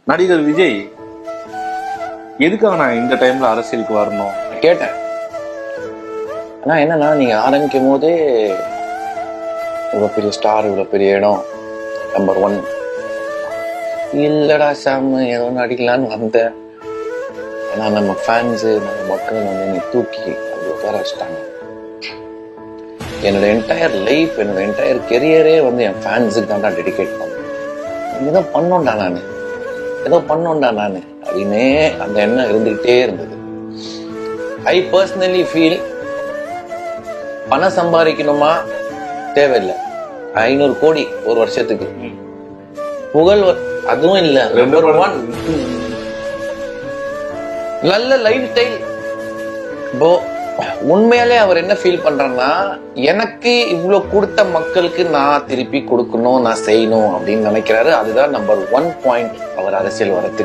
நடிகர் விஜய் எதுக்காக நான் இந்த டைம்ல அரசியலுக்கு வரணும் கேட்டேன். ஆனா என்னன்னா, நீங்க ஆரம்பிக்கும் போதே இவ்வளவு பெரிய ஸ்டார், இவ்வளவு பெரிய இடம், நம்பர் 1 இல்லடா சாம், ஏதோ நடிக்கலான்னு வந்தேன். ஆனா நம்ம ஃபேன்ஸு, நம்ம மக்கள் வந்து நீ தூக்கி அது உட்கார வச்சுட்டாங்க. என்னோட என்டையர் லைஃப், என்னோட என்டையர் கெரியரே வந்து என் ஃபேன்ஸுக்கு தான் டெடிகேட் பண்ணேன். ஏதோ பண்ணோண்டா நான், ஏதோ பண்ணோண்டா நான் அப்படின்னே அந்த எண்ணம் இருந்துகிட்டே இருந்தது. ஐ பர்சனலி ஃபீல் பணம் சம்பாதிக்கணுமா தேவையில்லை. 500 கோடி ஒரு வருஷத்துக்கு, புகழ் அதுவும் இல்ல, நம்பர் 1 நல்ல லைஃப் ஸ்டைல். இப்போ உண்மையாலே அவர் என்ன ஃபீல் பண்றேன்னா, எனக்கு இவ்வளவு கொடுத்த மக்களுக்கு நான் திருப்பி கொடுக்கணும், நான் செய்யணும் அப்படின்னு நினைக்கிறாரு. அதுதான் நம்பர் 1 பாயிண்ட் அவர் அரசியல் வரத்துக்கு.